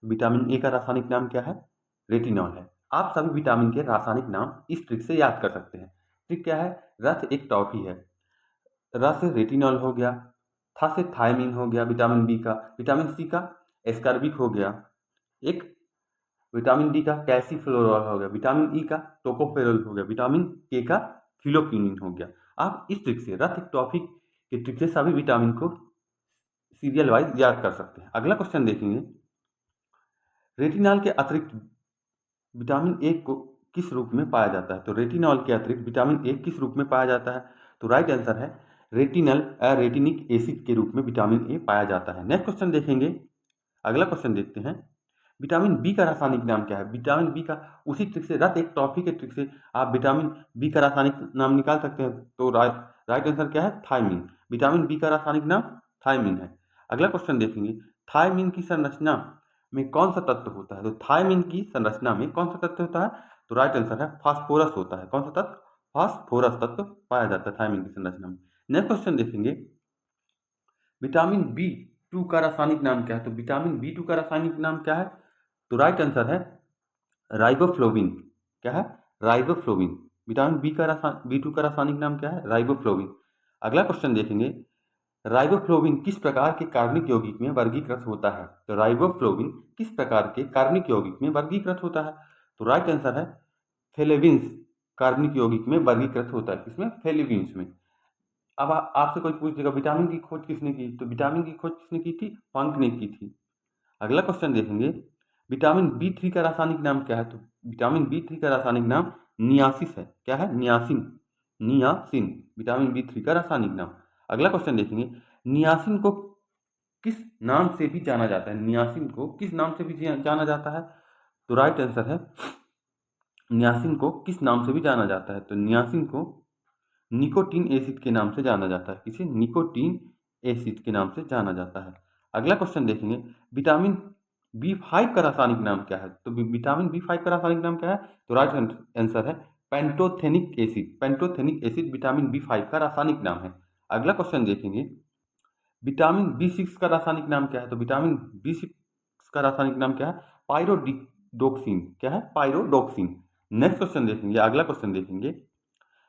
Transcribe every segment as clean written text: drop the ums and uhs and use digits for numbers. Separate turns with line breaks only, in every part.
Vitamin A का रासायनिक नाम क्या है? रेटिनॉल है। आप सभी विटामिन के रासायनिक नाम इस ट्रिक से याद कर सकते हैं। ट्रिक क्या है? र से एक टॉफी है, र से रेटिनॉल हो गया, थ से थायमिन हो गया विटामिन बी का, विटामिन सी का एस्कॉर्बिक हो गया, एक विटामिन डी का कैल्सिफ्लोरोल हो गया, विटामिन ई का टोकोफेरोल हो गया, विटामिन के का फिलोक्विनिन हो गया। आप इस ट्रिक से रथ टॉपिक के ट्रिक से सभी विटामिन को सीरियल वाइज याद कर सकते हैं। अगला क्वेश्चन देखेंगे, रेटिनॉल के अतिरिक्त विटामिन ए को किस रूप में पाया जाता है? तो रेटिनॉल के अतिरिक्त विटामिन ए किस रूप में पाया जाता है? तो राइट आंसर है रेटिनल रेटिनिक एसिड के रूप में विटामिन ए पाया जाता है। नेक्स्ट क्वेश्चन देखेंगे, अगला क्वेश्चन देखते हैं, विटामिन बी का रासायनिक नाम क्या है? विटामिन बी का उसी ट्रिक से रथ एक टॉफी के ट्रिक से आप विटामिन बी का रासायनिक नाम निकाल सकते हैं। तो राइट आंसर क्या है? थायमिन। विटामिन बी का रासायनिक नाम थायमिन है। अगला क्वेश्चन देखेंगे, थायमिन की संरचना में कौन सा तत्व होता है? तो थायमिन की संरचना में कौन सा तत्व होता है? तो राइट आंसर है फास्फोरस होता है। कौन सा तत्व? फास्फोरस तत्व पाया जाता है थायमिन की संरचना में। नेक्स्ट क्वेश्चन देखेंगे, विटामिन बी टू का रासायनिक नाम क्या है? तो विटामिन बी टू का रासायनिक नाम क्या है? तो राइट आंसर है राइबोफ्लोविन। क्या है? राइबोफ्लोविन। विटामिन बी टू का रासायनिक नाम क्या है? राइबोफ्लोविन। अगला क्वेश्चन देखेंगे, राइबोफ्लोविन किस प्रकार के कार्बनिक यौगिक में वर्गीकृत होता है? तो राइबोफ्लोविन किस प्रकार के कार्बनिक यौगिक में वर्गीकृत होता है? तो राइट आंसर है फेलेविन्स कार्बनिक यौगिक में वर्गीकृत होता है। किसमें? फेलेविन्स में। अब आपसे कोई पूछेगा विटामिन की खोज किसने की? तो विटामिन की खोज किसने की थी? पंक ने की थी। अगला क्वेश्चन देखेंगे, विटामिन बी थ्री का रासायनिक नाम क्या है? तो विटामिन बी थ्री का रासायनिक नाम नियासिस है। क्या है? Niacin. Niacin vitamin B three का रासायनिक नाम। अगला क्वेश्चन देखेंगे, नियासिन को किस नाम से भी जाना जाता है? नियासिन को किस नाम से भी जाना जाता है? तो राइट आंसर है नियासिन को किस नाम से भी जाना जाता है? तो नियासिन को निकोटीन एसिड के नाम से जाना जाता है। किसे? निकोटीन एसिड के नाम से जाना जाता है। अगला क्वेश्चन देखेंगे, विटामिन बी फाइव का रासायनिक नाम क्या है? तो विटामिन बी फाइव का रासायनिक नाम क्या है? तो राइट आंसर है pantothenic acid. Pantothenic acid vitamin B five का रासायनिक नाम है। अगला क्वेश्चन देखेंगे, विटामिन बी सिक्स का रासायनिक नाम क्या है? तो विटामिन बी सिक्स का रासायनिक नाम क्या है? पायरोडोक्सिन। क्या है? पायरोडोक्सिन। नेक्स्ट क्वेश्चन देखेंगे, अगला क्वेश्चन देखेंगे,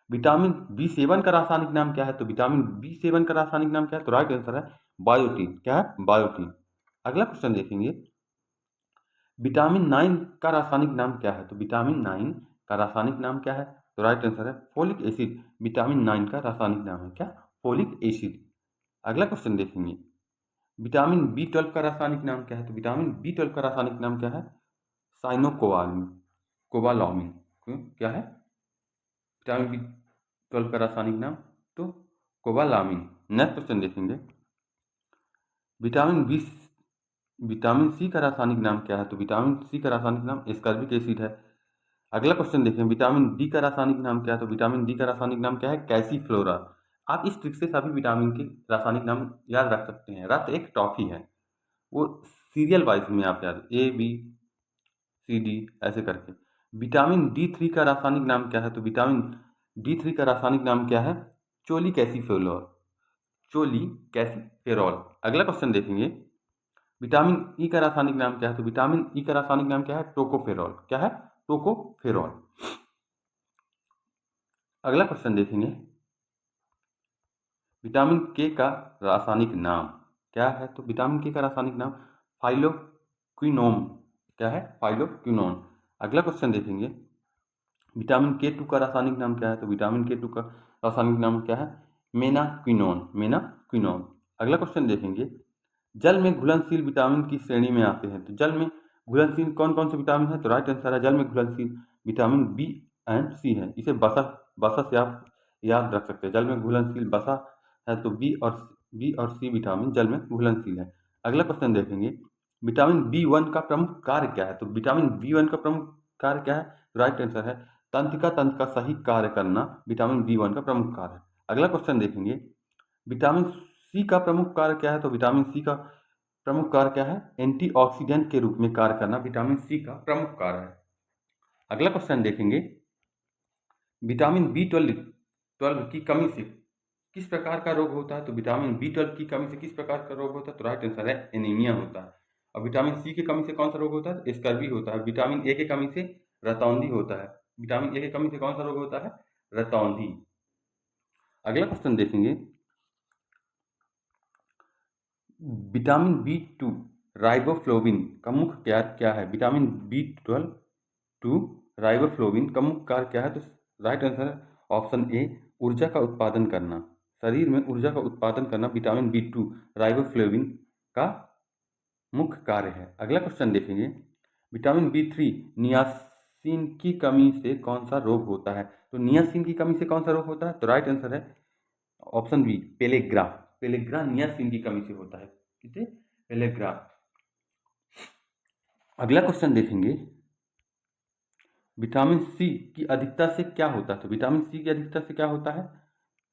विटामिन बी सेवन का रासायनिक नाम क्या है? तो विटामिन बी सेवन का रासायनिक नाम क्या है? तो राइट आंसर है बायोटीन। क्या है? बायोटीन। अगला क्वेश्चन देखेंगे, विटामिन नाइन का रासायनिक नाम क्या है? तो विटामिन नाइन का रासायनिक नाम क्या है? तो राइट आंसर है फोलिक एसिड। विटामिन नाइन का रासायनिक नाम है क्या? Folic acid. अगला क्वेश्चन देखेंगे, विटामिन बी ट्वेल्व का रासायनिक नाम क्या है? तो विटामिन बी ट्वेल्व का रासायनिक नाम क्या है? साइनोकोबालमिन। कोबालामिन। क्या है? विटामिन बी ट्वेल्व का रासायनिक नाम तो कोबालामिन। नेक्स्ट क्वेश्चन देखेंगे, विटामिन सी का रासायनिक नाम क्या है? तो विटामिन सी का रासायनिक नाम एस्कॉर्बिक एसिड है। अगला क्वेश्चन देखें, विटामिन डी का रासायनिक नाम क्या है? तो विटामिन डी का रासायनिक नाम क्या है? कैल्सीफ्लोरा। आप इस ट्रिक से सभी विटामिन के रासायनिक नाम याद रख सकते हैं। रक्त एक टॉफी है, वो सीरियल वाइज में आप याद ए बी सी डी ऐसे करके। विटामिन डी थ्री का रासायनिक नाम क्या है? तो विटामिन डी थ्री का रासायनिक नाम क्या है? चोलिक एसिफेरोल। चोलिक एसिफेरोल। अगला क्वेश्चन देखेंगे, विटामिन ई का रासायनिक नाम क्या है? तो विटामिन ई का रासायनिक नाम क्या है? टोकोफेरोल। क्या है? टोकोफेरोल। अगला क्वेश्चन देखेंगे, विटामिन के का रासायनिक नाम क्या है? तो विटामिन के का रासायनिक नाम फाइलोक्विनोन। क्या है? फाइलोक्विनोन। अगला क्वेश्चन देखेंगे, विटामिन के टू का रासायनिक नाम क्या है? तो विटामिन के टू का रासायनिक नाम क्या है? मेनाक्विनोन। मेनाक्विनोन। अगला क्वेश्चन देखेंगे, जल में घुलनशील विटामिन की श्रेणी में आते हैं। तो जल में घुलनशील कौन कौन से विटामिन है? तो राइट आंसर है जल में घुलनशील विटामिन बी एंड सी है। इसे बसा बसा से आप याद रख सकते हैं। जल में घुलनशील बसा है तो बी और सी विटामिन जल में घुलनशील है। अगला क्वेश्चन देखेंगे, विटामिन बी वन का प्रमुख कार्य क्या है? तो विटामिन बी वन का प्रमुख कार्य क्या है? राइट आंसर है तंत्रिका तंत्र का सही कार्य करना विटामिन बी वन का प्रमुख कार्य है। अगला क्वेश्चन देखेंगे, विटामिन सी का प्रमुख कार्य क्या है? तो विटामिन सी का प्रमुख कार्य क्या है? एंटीऑक्सीडेंट के रूप में कार्य करना विटामिन सी का प्रमुख कार्य है। अगला क्वेश्चन देखेंगे, विटामिन बी ट्वेल्व की कमी से किस प्रकार का रोग होता है? तो विटामिन बी ट्वेल्व की कमी से किस प्रकार का रोग होता है? तो राइट आंसर है एनीमिया होता है। और विटामिन सी की कमी से कौन सा रोग होता है? स्कर्वी होता है। विटामिन ए की कमी से रतौंधी होता है। विटामिन ए की कमी से कौन सा रोग होता है? रतौंधी। अगला क्वेश्चन देखेंगे, विटामिन बी 2 राइबोफ्लोविन का मुख्य कार्य क्या है? विटामिन बी 2 राइबोफ्लोविन का मुख्य कार्य क्या है? तो राइट आंसर है ऑप्शन ए, ऊर्जा का उत्पादन करना। शरीर में ऊर्जा का उत्पादन करना विटामिन बी 2 राइबोफ्लोविन का मुख्य कार्य है। अगला क्वेश्चन देखेंगे, विटामिन बी 3 नियासिन की कमी से कौन सा रोग होता है? तो नियासिन की कमी से कौन सा रोग होता है? तो राइट आंसर है option B, pellagra. Pellagra niacin की कमी से होता है। किसे? पेलेग्रा। अगला क्वेश्चन देखेंगे, विटामिन सी की अधिकता से क्या होता है? तो विटामिन सी की अधिकता से क्या होता है?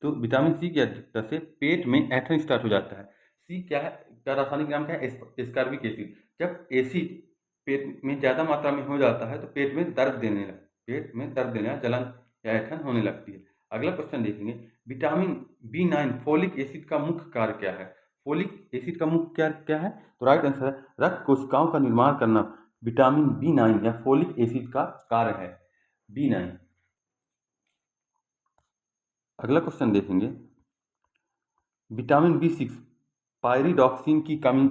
तो विटामिन सी की अधिकता से पेट में ऐंठन स्टार्ट हो जाता है। सी क्या है? का रासायनिक नाम क्या है? Ascorbic acid. जब एसिड पेट में ज़्यादा मात्रा में हो जाता है तो पेट में दर्द देने जलन या ऐंठन होने लगती है। अगला क्वेश्चन देखेंगे, विटामिन बी 9 फोलिक एसिड का मुख्य कार्य क्या है? फोलिक एसिड का मुख्य कार्य क्या है? तो राइट आंसर है रक्त कोशिकाओं का निर्माण करना विटामिन बी 9 या फोलिक एसिड का कार्य है। बी 9। अगला क्वेश्चन देखेंगे, विटामिन बी 6 पायरिडॉक्सिन की कमी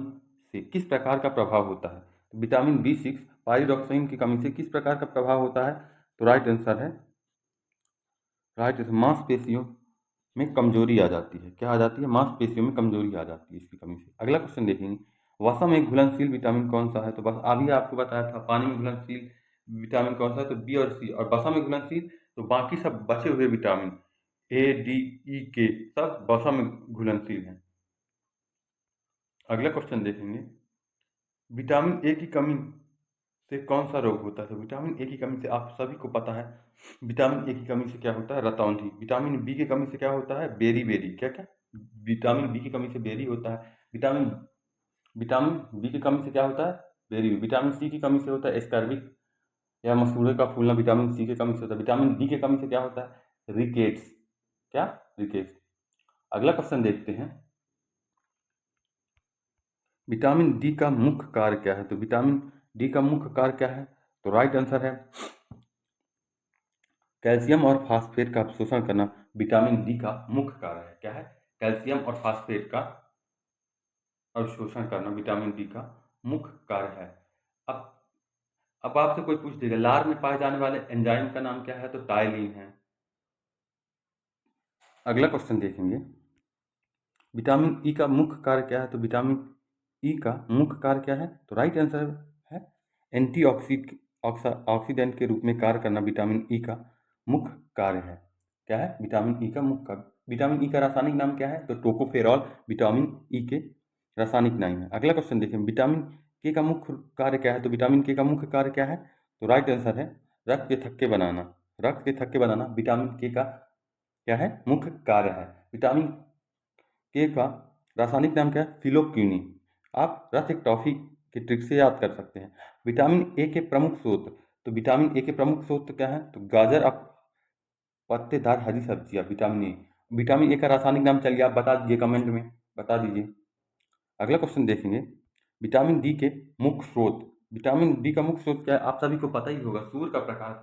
से किस प्रकार का प्रभाव होता है? विटामिन बी 6 पायरिडॉक्सिन की कमी से किस प्रकार का प्रभाव होता है? तो राइट आंसर है मांसपेशियों में कमजोरी आ जाती है। क्या आ जाती है? मांसपेशियों में कमजोरी आ जाती है इसकी कमी से। अगला क्वेश्चन देखेंगे, वसा में घुलनशील विटामिन कौन सा है? तो बस अभी आपको बताया था पानी में घुलनशील विटामिन कौन सा है? तो बी और सी। और वसा में घुलनशील तो बाकी सब बचे हुए विटामिन ए, डी, ई, के सब वसा में घुलनशील हैं। अगला क्वेश्चन देखेंगे, विटामिन ए की कमी से कौन सा रोग होता है? तो विटामिन ए की कमी से आप सभी को पता है, विटामिन ए की कमी से क्या होता है? रतौंधी। विटामिन बी की कमी से क्या होता है? Beriberi. क्या क्या? विटामिन बी की कमी से बेरी होता है। विटामिन विटामिन बी की कमी से क्या होता है? बेरी। विटामिन सी की कमी से होता है स्कर्विक या मसूड़े का फूलना। विटामिन सी की कमी से होता है। विटामिन डी की कमी से क्या होता है? रिकेट्स। क्या? रिकेट्स। अगला क्वेश्चन देखते हैं, विटामिन डी का मुख्य कार्य क्या है? तो विटामिन डी का मुख्य कार्य क्या है? तो राइट आंसर है कैल्शियम और फास्फेट का अवशोषण करना विटामिन डी का मुख्य कार्य है। क्या है? कैल्शियम और फास्फेट का अवशोषण करना विटामिन डी का मुख्य कार्य है। अब अब आपसे कोई पूछ देगा लार में पाए जाने वाले एंजाइम का नाम क्या है? तो टाइलिन है। अगला क्वेश्चन देखेंगे, विटामिन ई का मुख्य कार्य क्या है? तो विटामिन ई का मुख्य कार्य क्या है? तो राइट आंसर है ऑक्सीडेंट के रूप में कार्य करना विटामिन ई का मुख्य कार्य है। क्या है? विटामिन ई का मुख्य कार्य। विटामिन ई का रासायनिक नाम क्या है? तो टोकोफेरॉल विटामिन ई के रासायनिक नाम है। अगला क्वेश्चन देखें, विटामिन के का मुख्य कार्य क्या है? तो विटामिन के का मुख्य कार्य क्या है? तो राइट आंसर है रक्त के थक्के बनाना। रक्त के थक्के बनाना विटामिन के का क्या है? मुख्य कार्य है। विटामिन के का रासायनिक नाम क्या है? फिलोक्यूनिन। आप रस एक टॉफी की ट्रिक से याद कर सकते हैं। विटामिन ए के प्रमुख स्रोत। तो विटामिन ए के प्रमुख स्रोत क्या है? तो गाजर, अब पत्तेदार हरी सब्जियां। Vitamin A. विटामिन ए का रासायनिक नाम चलिए आप बता दीजिए, कमेंट में बता दीजिए। अगला क्वेश्चन देखेंगे, विटामिन डी के मुख्य स्रोत। विटामिन डी का मुख्य स्रोत क्या है? आप सभी को पता ही होगा, सूर्य का प्रकाश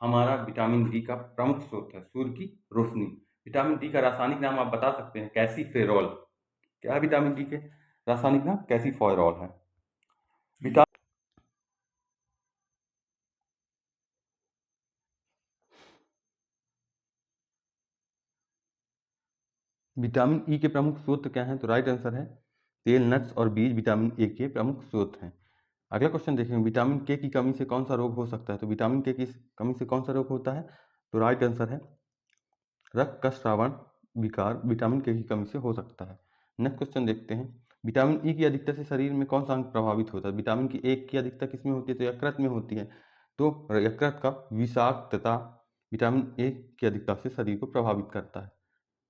हमारा विटामिन डी का प्रमुख स्रोत है। सूर्य की रोशनी। विटामिन डी का रासायनिक नाम आप बता सकते हैं? कैल्सीफेरॉल। क्या है विटामिन डी के रासायनिक नाम? कैल्सीफेरॉल है। विटा विटामिन ई के प्रमुख स्रोत क्या हैं? तो राइट आंसर है तेल, नट्स और बीज विटामिन ए के प्रमुख स्रोत हैं। अगला क्वेश्चन देखेंगे, विटामिन के की कमी से कौन सा रोग हो सकता है? तो विटामिन के की कमी से कौन सा रोग होता है? तो राइट आंसर है रक्त का स्रावन विकार विटामिन के की कमी से हो सकता है। नेक्स्ट क्वेश्चन देखते हैं, विटामिन ई की अधिकता से शरीर में कौन सा अंग प्रभावित होता है? विटामिन की एक की अधिकता किसमें होती है? तो यकृत में होती है। तो यकृत का विषाक्तता विटामिन ए की अधिकता से शरीर को प्रभावित करता है।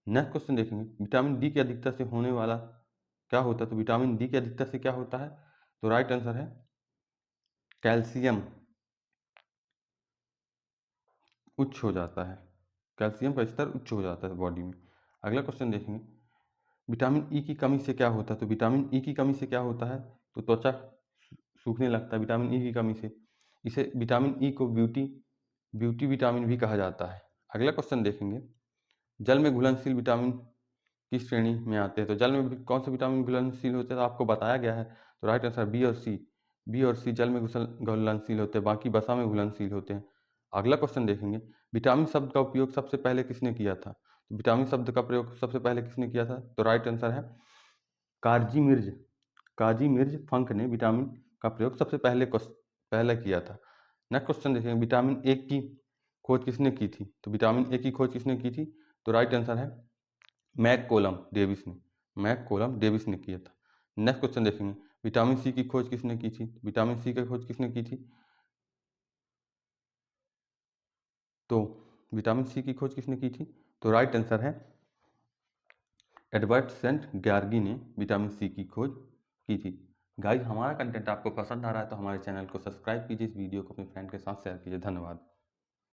नेक्स्ट क्वेश्चन देखेंगे, विटामिन डी की अधिकता से होने वाला क्या होता है? तो विटामिन डी की अधिकता से क्या होता है? तो राइट आंसर है कैल्शियम उच्च हो जाता है। कैल्शियम का स्तर उच्च हो जाता है बॉडी में। अगला क्वेश्चन देखेंगे, विटामिन ई की कमी से क्या होता है? तो विटामिन ई की कमी से क्या होता है? तो त्वचा सूखने लगता है विटामिन ई की कमी से। इसे विटामिन ई को ब्यूटी विटामिन भी कहा जाता है। अगला क्वेश्चन देखेंगे, जल में घुलनशील विटामिन किस श्रेणी में आते हैं? तो जल में कौन से विटामिन घुलनशील होते हैं? तो आपको बताया गया है, तो राइट आंसर बी और सी जल में घुलनशील होते हैं, बाकी वसा में घुलनशील होते हैं। अगला क्वेश्चन देखेंगे, विटामिन शब्द का उपयोग सबसे पहले किसने किया था? तो विटामिन शब्द का प्रयोग सबसे पहले किसने किया था? तो राइट आंसर है काजी मिर्ज फंक ने विटामिन का प्रयोग सबसे पहले किया था। नेक्स्ट क्वेश्चन देखेंगे, विटामिन ए की खोज किसने की थी? तो विटामिन ए की खोज किसने की थी? तो राइट आंसर है मैककोलम डेविस ने किया था। नेक्स्ट क्वेश्चन देखेंगे, विटामिन सी की खोज किसने की थी? विटामिन सी की खोज किसने की थी? तो विटामिन सी की खोज किसने की थी? तो राइट आंसर है एडवर्ड सेंट ग्यार्गी ने विटामिन सी की खोज की थी। गाइस, हमारा कंटेंट आपको पसंद आ रहा है तो हमारे चैनल को सब्सक्राइब कीजिए, इस वीडियो को अपने फ्रेंड के साथ शेयर कीजिए। धन्यवाद।